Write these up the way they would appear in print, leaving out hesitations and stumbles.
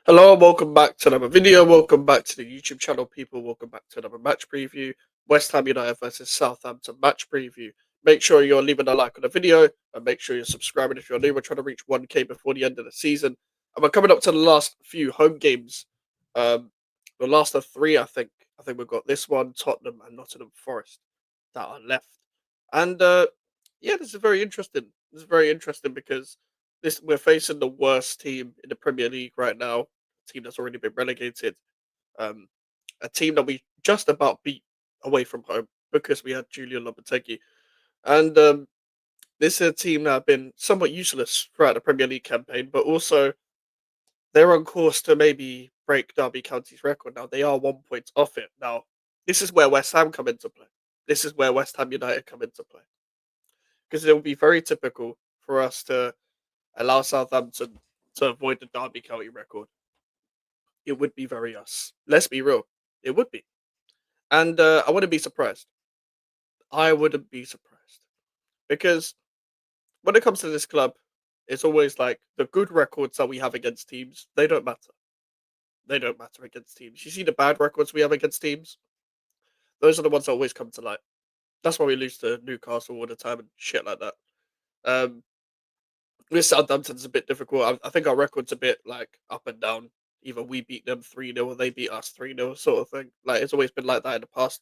Hello and welcome back to another video. Welcome back to the YouTube channel, people. Welcome back to another match preview. West Ham United versus Southampton match preview. Make sure you're leaving a like on the video and make sure you're subscribing if you're new. We're trying to reach 1K before the end of the season. And we're coming up to the last few home games. Um, the last of three, I think. I think we've got this one, Tottenham and Nottingham Forest that are left. And yeah, this is very interesting. This is very interesting because this we're facing the worst team in the Premier League right now, team that's already been relegated, um, a team that we just about beat away from home because we had Julian Lopetegui. And this is a team that have been somewhat useless throughout the Premier League campaign, but also they're on course to maybe break Derby County's record. Now they are 1 point off it. Now this is where West Ham come into play. This is where West Ham United come into play because it will be very typical for us to allow Southampton to avoid the Derby County record. It would be very us. Let's be real. It would be. And I wouldn't be surprised. I wouldn't be surprised. Because when it comes to this club, it's always like the good records that we have against teams, they don't matter. They don't matter against teams. You see the bad records we have against teams, those are the ones that always come to light. That's why we lose to Newcastle all the time and shit like that. Um, with Southampton's a bit difficult. I think our record's a bit like up and down. Either we beat them 3-0 or they beat us 3-0 sort of thing. Like it's always been like that in the past.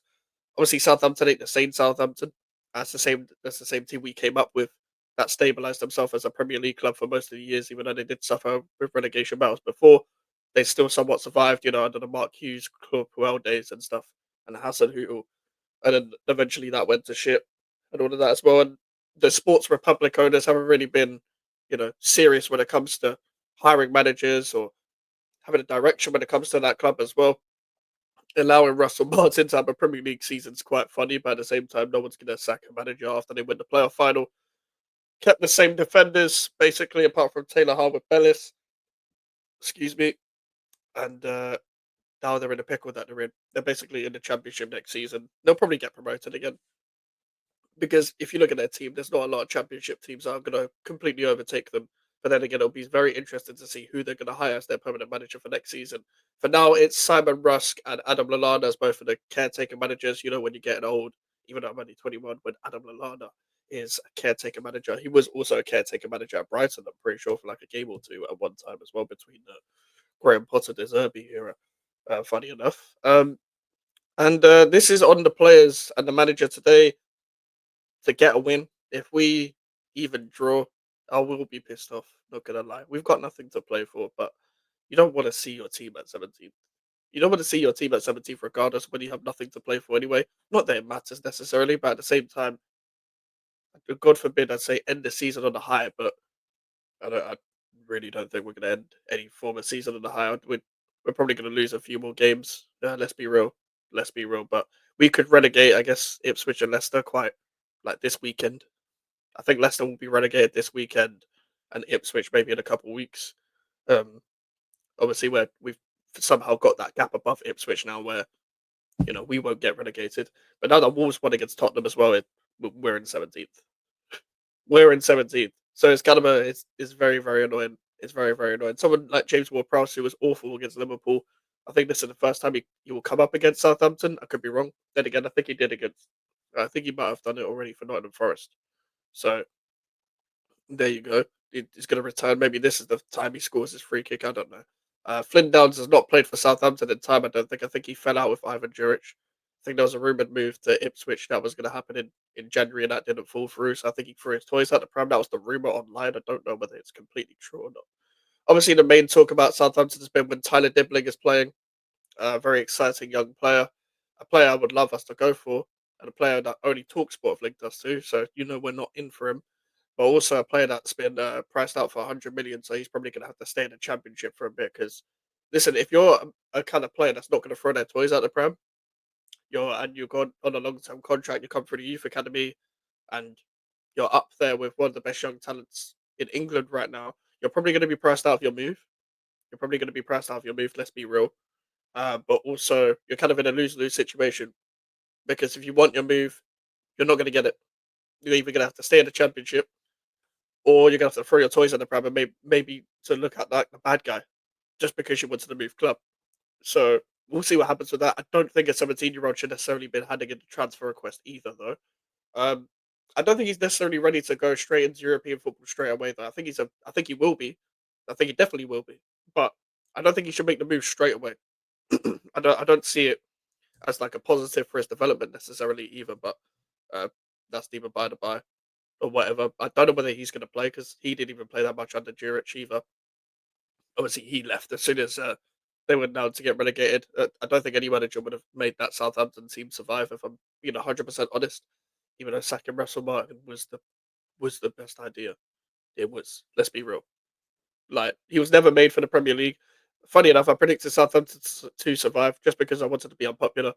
Obviously, Southampton ain't the same Southampton. That's the same team we came up with that stabilised themselves as a Premier League club for most of the years, even though they did suffer with relegation battles before. They still somewhat survived, under the Mark Hughes, Claude Puel days and stuff, and Hassan Hootel. And then eventually that went to shit and all of that as well. And the Sports Republic owners haven't really been, serious when it comes to hiring managers or having a direction when it comes to that club as well. Allowing Russell Martin to have a Premier League season's quite funny, but at the same time, no one's going to sack a manager after they win the playoff final. Kept the same defenders, basically, apart from Taylor Harwood Bellis, excuse me, and now they're in a pickle that they're in. They're basically in the championship next season. They'll probably get promoted again because if you look at their team, there's not a lot of championship teams that are going to completely overtake them. But then again, it'll be very interesting to see who they're going to hire as their permanent manager for next season. For now, it's Simon Rusk and Adam Lallana as both of the caretaker managers. When you're getting old, even though I'm only 21, when Adam Lallana is a caretaker manager, he was also a caretaker manager at Brighton. I'm pretty sure for like a game or two at one time as well between the Graham Potter De Zerbi era. Funny enough, and this is on the players and the manager today to get a win. If we even draw, I will be pissed off. Not gonna lie, we've got nothing to play for, but you don't want to see your team at 17th. You don't want to see your team at 17th, regardless when you have nothing to play for anyway. Not that it matters necessarily, but at the same time, God forbid I'd say end the season on a high, but I really don't think we're gonna end any form of season on a high. We're probably gonna lose a few more games. Let's be real. Let's be real. But we could relegate, I guess, Ipswich and Leicester quite like this weekend. I think Leicester will be relegated this weekend, and Ipswich maybe in a couple of weeks. Um, Obviously, we've somehow got that gap above Ipswich now, where we won't get relegated. But now that Wolves won against Tottenham as well, we're in 17th. We're in 17th, so it's kind of it's very very annoying. It's very very annoying. Someone like James Ward-Prowse, who was awful against Liverpool, I think this is the first time he will come up against Southampton. I could be wrong. Then again, I think he did against. I think he might have done it already for Nottingham Forest. So there you go. He's going to return. Maybe this is the time he scores his free kick. I don't know. Flynn Downs has not played for Southampton in time. I don't think. I think he fell out with Ivan Juric. I think there was a rumored move to Ipswich that was going to happen in January, and that didn't fall through. So I think he threw his toys out the pram. That was the rumor online. I don't know whether it's completely true or not. Obviously, the main talk about Southampton has been when Tyler Dibling is playing. A very exciting young player, a player I would love us to go for, and a player that only Talksport have linked us to. So we're not in for him, but also a player that's been priced out for 100 million. So he's probably going to have to stay in the championship for a bit. Because listen, if you're a kind of player that's not going to throw their toys out the pram, you're gone on a long term contract. You come through the youth academy, and you're up there with one of the best young talents in England right now. You're probably going to be priced out of your move. You're probably going to be priced out of your move. Let's be real. But also, you're kind of in a lose lose situation because if you want your move, you're not going to get it. You're either going to have to stay in the championship or you're going to have to throw your toys at the pram and maybe to look at like the bad guy. just because she wanted to move club. So we'll see what happens with that. I don't think a 17-year-old should necessarily been handing in a transfer request either, though. Um, I don't think he's necessarily ready to go straight into European football straight away. Though I think he will be. I think he definitely will be. But I don't think he should make the move straight away. I don't see it as like a positive for his development necessarily either. But uh, that's neither by the by or whatever. I don't know whether he's going to play because he didn't even play that much under Juric either. Obviously, he left as soon as they went down to get relegated. I don't think any manager would have made that Southampton team survive. If I'm being 100% honest, even though sacking Russell Martin was the best idea. It was. Let's be real. Like he was never made for the Premier League. Funny enough, I predicted Southampton to survive just because I wanted to be unpopular.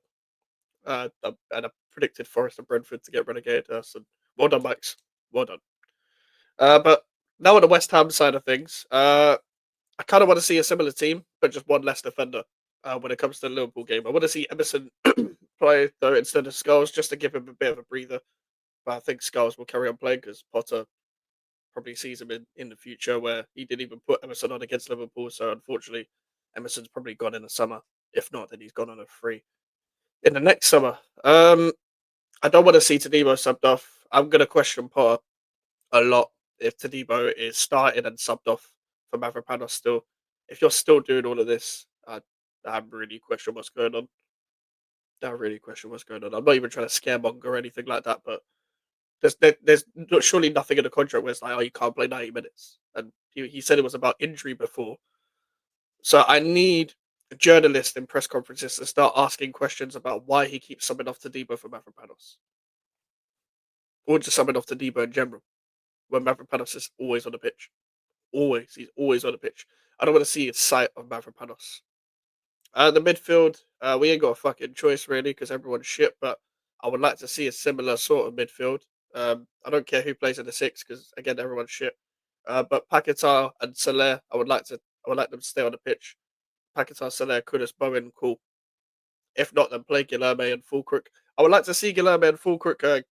And I predicted Forest and Brentford to get relegated. So well done, Max. Well done. But now on the West Ham side of things, I kind of want to see a similar team, but just one less defender. When it comes to the Liverpool game, I want to see Emerson play though instead of Skulls, just to give him a bit of a breather. But I think Skulls will carry on playing because Potter probably sees him in the future where he didn't even put Emerson on against Liverpool. So unfortunately, Emerson's probably gone in the summer. If not, then he's gone on a free in the next summer. I don't want to see Tadimo subbed off. I'm going to question Potter a lot if Tadimo is started and subbed off for Mavropanos still. If you're still doing all of this, I really question what's going on. I really question what's going on. I'm not even trying to scaremonger or anything like that, but surely nothing in the contract where it's like, oh, you can't play 90 minutes. And he said it was about injury before. So I need journalists in press conferences to start asking questions about why he keeps subbing off to Debo for Mavropanos, or just subbing off to Debo in general, when Mavropanos is always on the pitch. Always. He's always on the pitch. I don't want to see a sight of Mavropanos. The midfield, we ain't got a fucking choice really because everyone's shit. But I would like to see a similar sort of midfield. I don't care who plays in the six because again everyone's shit. But Paquetá and Soler, I would like them to stay on the pitch. Paquetá, Soler, Kudus, Bowen, cool. If not, then play Guilherme and Fulkirk. I would like to see Guilherme and Fulkirk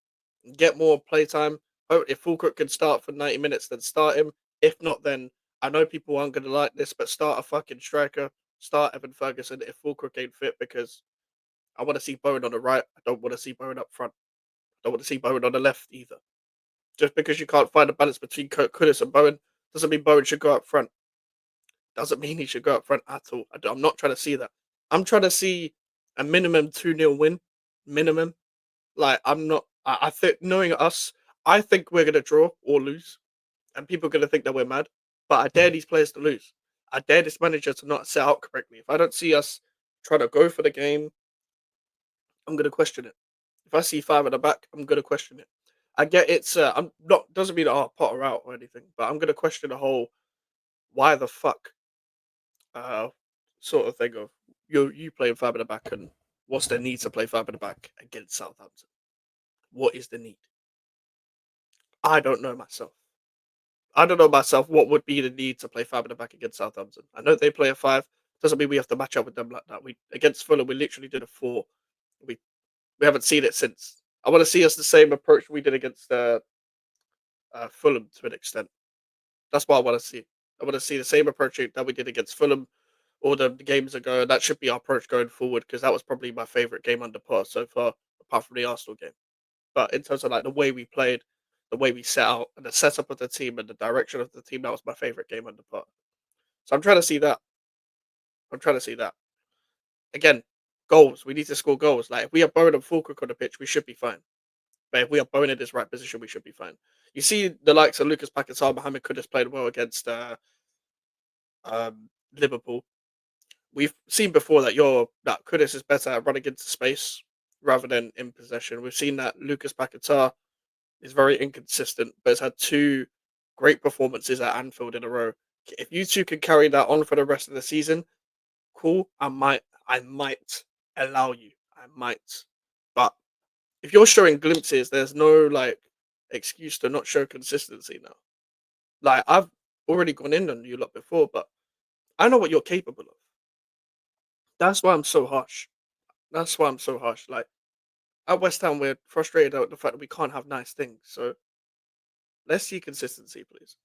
get more playtime. If Fulkirk can start for 90 minutes, then start him. If not, then I know people aren't going to like this, but start a fucking striker. Start Evan Ferguson if Fulkirk ain't fit because I want to see Bowen on the right. I don't want to see Bowen up front. I don't want to see Bowen on the left either. Just because you can't find a balance between Kurt Kudus and Bowen doesn't mean Bowen should go up front. Doesn't mean he should go up front at all. I'm not trying to see that. I'm trying to see a minimum 2-0 win. Minimum. Like, I'm not. I think, knowing us, I think we're going to draw or lose. And people are going to think that we're mad. But I dare these players to lose. I dare this manager to not set out correctly. If I don't see us trying to go for the game, I'm going to question it. If I see five at the back, I'm going to question it. I get it's. I'm not. Doesn't mean Potter out or anything. But I'm going to question the whole why the fuck uh, sort of thing of you playing five at the back and what's the need to play five at the back against Southampton? What is the need? I don't know myself. I don't know myself what would be the need to play five at the back against Southampton. I know they play a five. Doesn't mean we have to match up with them like that. We against Fulham, we literally did a four. We we haven't seen it since. I want to see us the same approach we did against Fulham to an extent. That's what I want to see. I want to see the same approach that we did against Fulham all the games ago. And that should be our approach going forward because that was probably my favourite game under Potter so far, apart from the Arsenal game. But in terms of like the way we played, the way we set out, and the setup of the team and the direction of the team, that was my favourite game under Potter. So I'm trying to see that. I'm trying to see that. Again, goals. We need to score goals. Like if we have Bowen and Fulkirk on the pitch, we should be fine. But if we have Bowen in his right position, we should be fine. You see the likes of Lucas Paquetá, Mohamed Kudus played well against Liverpool. We've seen before that Kudus is better at running into space rather than in possession. We've seen that Lucas Paquetá is very inconsistent, but has had two great performances at Anfield in a row. If you two can carry that on for the rest of the season, cool. I might allow you. I might. But if you're showing glimpses, there's no like excuse to not show consistency now. Like I've already gone in on you lot before, but I know what you're capable of. That's why I'm so harsh. That's why I'm so harsh. Like at West Ham, we're frustrated at the fact that we can't have nice things. So let's see consistency, please.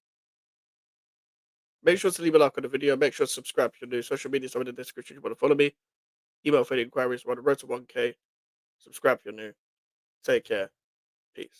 Make sure to leave a like on the video. Make sure to subscribe to the new social media. So in the description, if you want to follow me. Email for any inquiries. We're on the road to 1K. Subscribe if you're new. Take care. Peace.